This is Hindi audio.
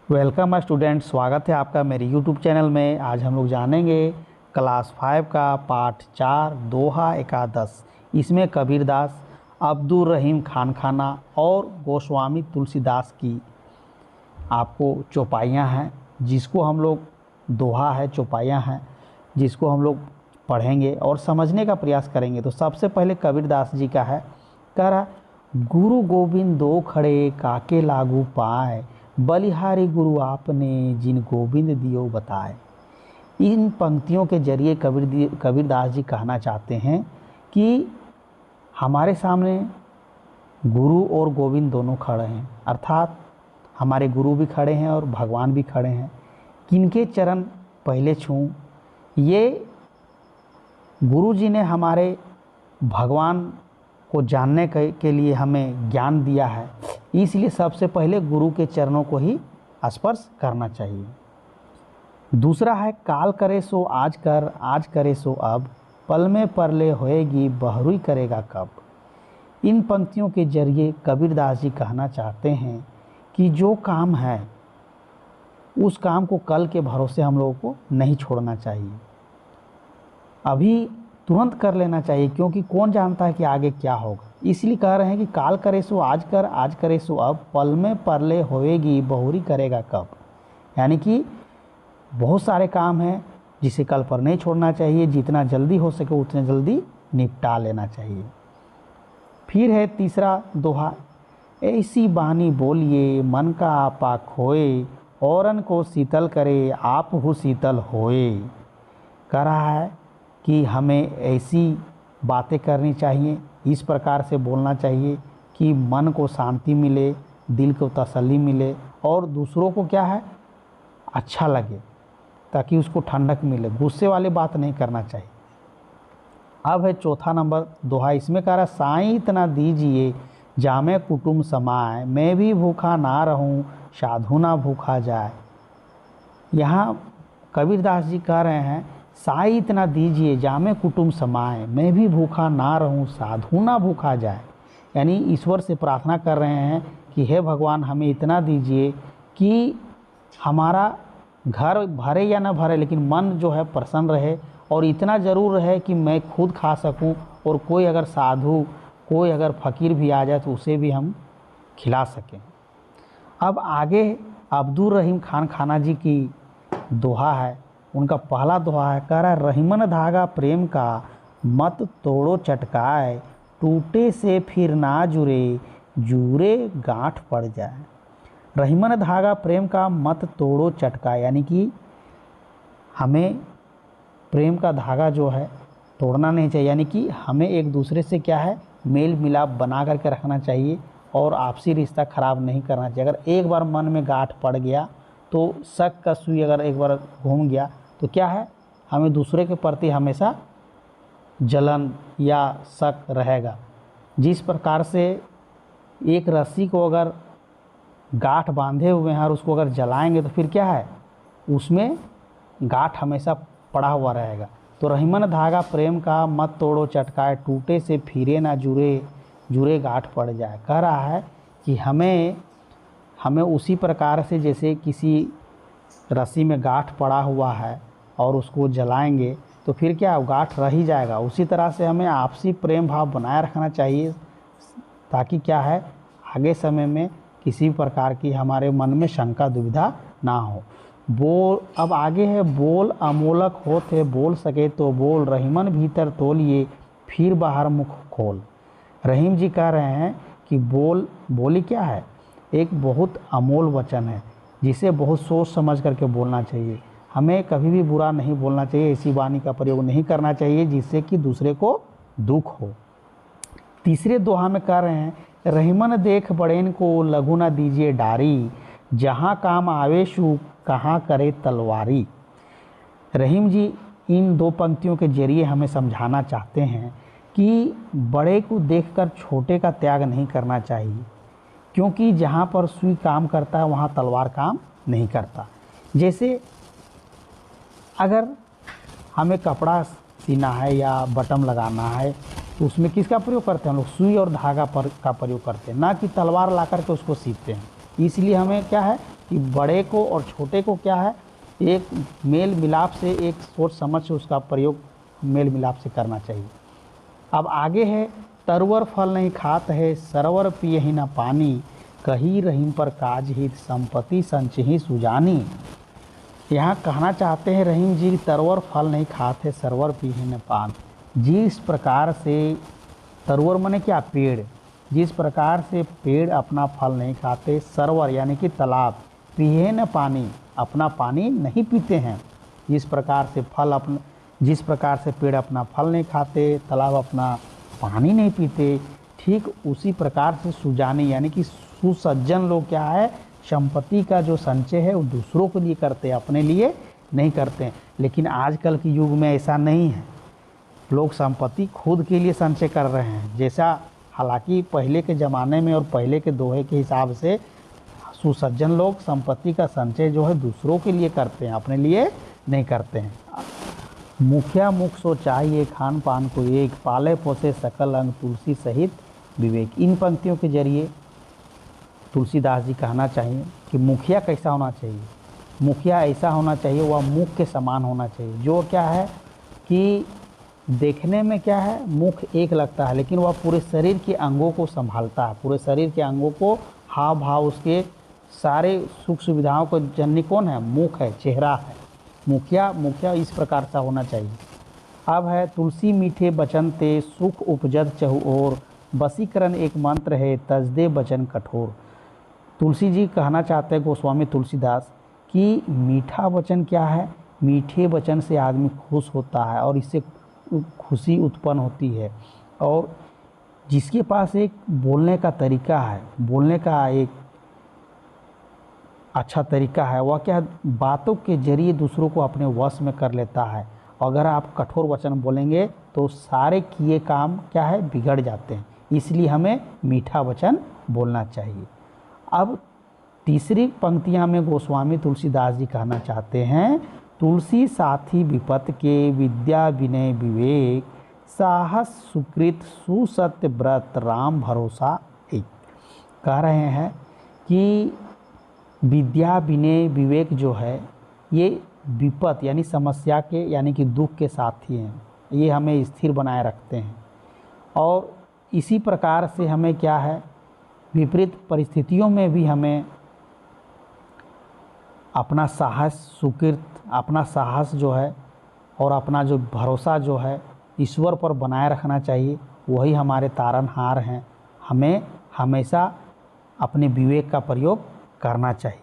वेलकम स्टूडेंट, स्वागत है आपका मेरे यूट्यूब चैनल में। आज हम लोग जानेंगे क्लास 5 का पाठ 4 दोहा एकादश। इसमें कबीरदास, अब्दुल रहीम खान खाना और गोस्वामी तुलसीदास की आपको चौपाइयाँ हैं, जिसको हम लोग दोहा है, चौपाइयाँ हैं, जिसको हम लोग पढ़ेंगे और समझने का प्रयास करेंगे। तो सबसे पहले कबीरदास जी का है, कह रहा गुरु गोविंद दो खड़े काके लागू पाए, बलिहारी गुरु आपने जिन गोविंद दियो बताए। इन पंक्तियों के जरिए कबीरदास जी कहना चाहते हैं कि हमारे सामने गुरु और गोविंद दोनों खड़े हैं, अर्थात हमारे गुरु भी खड़े हैं और भगवान भी खड़े हैं। किनके चरण पहले छूं? ये गुरु जी ने हमारे भगवान को जानने के लिए हमें ज्ञान दिया है, इसलिए सबसे पहले गुरु के चरणों को ही स्पर्श करना चाहिए। दूसरा है, काल करे सो आज कर, आज करे सो अब, पल में परले होएगी बहरूई करेगा कब। इन पंक्तियों के जरिए कबीरदास जी कहना चाहते हैं कि जो काम है उस काम को कल के भरोसे हम लोगों को नहीं छोड़ना चाहिए, अभी तुरंत कर लेना चाहिए, क्योंकि कौन जानता है कि आगे क्या होगा। इसलिए कह रहे हैं कि काल करे सो आज कर, आज करे सो अब, पल में परले होएगी बहुरी करेगा कब। यानी कि बहुत सारे काम हैं जिसे कल पर नहीं छोड़ना चाहिए, जितना जल्दी हो सके उतने जल्दी निपटा लेना चाहिए। फिर है तीसरा दोहा, ऐसी बानी बोलिए मन का आपा खोए, औरन को शीतल करे आप हो शीतल होए। कह रहा है कि हमें ऐसी बातें करनी चाहिए, इस प्रकार से बोलना चाहिए कि मन को शांति मिले, दिल को तसल्ली मिले और दूसरों को क्या है अच्छा लगे, ताकि उसको ठंडक मिले। गुस्से वाली बात नहीं करना चाहिए। अब है चौथा नंबर दोहा, इसमें कह रहा साईं इतना दीजिए जामे कुटुम समाए, मैं भी भूखा ना रहूं साधु ना भूखा जाए। यहाँ कबीरदास जी कह रहे हैं साईं इतना दीजिए जामे कुटुम समाए, मैं भी भूखा ना रहूं साधु ना भूखा जाए। यानी ईश्वर से प्रार्थना कर रहे हैं कि हे भगवान, हमें इतना दीजिए कि हमारा घर भरे या ना भरे, लेकिन मन जो है प्रसन्न रहे, और इतना ज़रूर रहे कि मैं खुद खा सकूं और कोई अगर साधु, कोई अगर फ़कीर भी आ जाए तो उसे भी हम खिला सकें। अब आगे अब्दुल रहीम खान खाना जी की दोहा है, उनका पहला दोहा है, कह रहा रहीमन धागा प्रेम का मत तोड़ो चटकाए, टूटे से फिर ना जुड़े जुरे गांठ पड़ जाए। रहीमन धागा प्रेम का मत तोड़ो चटकाए, यानी कि हमें प्रेम का धागा जो है तोड़ना नहीं चाहिए, यानी कि हमें एक दूसरे से क्या है मेल मिलाप बना करके रखना चाहिए और आपसी रिश्ता ख़राब नहीं करना चाहिए। अगर एक बार मन में गांठ पड़ गया तो शक का सुई अगर एक बार घूम गया तो क्या है, हमें दूसरे के प्रति हमेशा जलन या शक रहेगा। जिस प्रकार से एक रस्सी को अगर गांठ बांधे हुए हैं और उसको अगर जलाएंगे तो फिर क्या है, उसमें गांठ हमेशा पड़ा हुआ रहेगा। तो रहीमन धागा प्रेम का मत तोड़ो चटकाए, टूटे से फिरे ना जुरे जुरे गांठ पड़ जाए। कह रहा है कि हमें उसी प्रकार से, जैसे किसी रस्सी में गांठ पड़ा हुआ है और उसको जलाएंगे तो फिर क्या गांठ रह ही जाएगा, उसी तरह से हमें आपसी प्रेम भाव बनाए रखना चाहिए, ताकि क्या है आगे समय में किसी प्रकार की हमारे मन में शंका दुविधा ना हो। बोल, अब आगे है, बोल अमोलक होते बोल सके तो बोल, रहीमन भीतर तोलिए फिर बाहर मुख खोल। रहीम जी कह रहे हैं कि बोली क्या है, एक बहुत अमोल वचन है, जिसे बहुत सोच समझ करके बोलना चाहिए। हमें कभी भी बुरा नहीं बोलना चाहिए, ऐसी वाणी का प्रयोग नहीं करना चाहिए जिससे कि दूसरे को दुख हो। तीसरे दोहा में कह रहे हैं, रहीमन देख बड़ेन को लघु न दीजिए डारी, जहाँ काम आवे शु कहाँ करे तलवारी। रहीम जी इन दो पंक्तियों के जरिए हमें समझाना चाहते हैं कि बड़े को देखकर छोटे का त्याग नहीं करना चाहिए, क्योंकि जहाँ पर सुई काम करता है वहाँ तलवार काम नहीं करता। जैसे अगर हमें कपड़ा सीना है या बटन लगाना है तो उसमें किसका प्रयोग करते हैं हम लोग, सुई और धागा का प्रयोग करते हैं, ना कि तलवार ला करके उसको सीखते हैं। इसलिए हमें क्या है कि बड़े को और छोटे को क्या है, एक मेल मिलाप से, एक सोच समझ से उसका प्रयोग मेल मिलाप से करना चाहिए। अब आगे है, तरवर फल नहीं खात है, सरवर पिए ही न पानी, कही रहीम पर काज हित, संपत्ति संचही सुजानी। यहाँ कहना चाहते हैं रहीम जी, तरवर फल नहीं खाते, सरवर पिए ही न पान। जिस प्रकार से, तरवर माने क्या, पेड़, जिस प्रकार से पेड़ अपना फल नहीं खाते, सरवर यानी कि तालाब, पिए न पानी, अपना पानी नहीं पीते हैं, जिस प्रकार से जिस प्रकार से पेड़ अपना फल नहीं खाते, तालाब अपना पानी नहीं पीते, ठीक उसी प्रकार से सुजानी यानी कि सुसज्जन लोग क्या है, संपत्ति का जो संचय है वो दूसरों के लिए करते हैं, अपने लिए नहीं करते हैं। लेकिन आजकल के युग में ऐसा नहीं है, लोग संपत्ति खुद के लिए संचय कर रहे हैं। जैसा हालांकि पहले के ज़माने में और पहले के दोहे के हिसाब से सुसज्जन लोग संपत्ति का संचय जो है दूसरों के लिए करते हैं, अपने लिए नहीं करते हैं। मुखिया मुख सो चाहिए, खान पान को एक, पाले पोसे सकल अंग, तुलसी सहित विवेक। इन पंक्तियों के जरिए तुलसीदास जी कहना चाहिए कि मुखिया कैसा होना चाहिए। मुखिया ऐसा होना चाहिए, वह मुख के समान होना चाहिए, जो क्या है कि देखने में क्या है, मुख एक लगता है, लेकिन वह पूरे शरीर के अंगों को संभालता है, पूरे शरीर के अंगों को, हाव भाव, उसके सारे सुख सुविधाओं को जननी कौन है, मुख है, चेहरा है। मुखिया इस प्रकार से होना चाहिए। अब है, तुलसी मीठे बचन ते, सुख उपजत चहु ओर, वशीकरण एक मंत्र है, तजदे बचन कठोर। तुलसी जी कहना चाहते हैं, गोस्वामी तुलसीदास, कि मीठा वचन क्या है, मीठे वचन से आदमी खुश होता है और इससे खुशी उत्पन्न होती है। और जिसके पास एक बोलने का तरीका है, बोलने का एक अच्छा तरीका है, वह क्या, बातों के जरिए दूसरों को अपने वश में कर लेता है। अगर आप कठोर वचन बोलेंगे तो सारे किए काम क्या है, बिगड़ जाते हैं। इसलिए हमें मीठा वचन बोलना चाहिए। अब तीसरी पंक्तियां में गोस्वामी तुलसीदास जी कहना चाहते हैं, तुलसी साथी विपत के, विद्या विनय विवेक, साहस सुकृत सुसत्य व्रत, राम भरोसा एक। कह रहे हैं कि विद्या विनय विवेक जो है, ये विपत यानी समस्या के यानी कि दुख के साथी हैं, ये हमें स्थिर बनाए रखते हैं। और इसी प्रकार से हमें क्या है, विपरीत परिस्थितियों में भी हमें अपना साहस सुकृत, अपना साहस जो है और अपना जो भरोसा जो है ईश्वर पर बनाए रखना चाहिए। वही हमारे तारनहार हैं। हमें हमेशा अपने विवेक का प्रयोग करना चाहिए।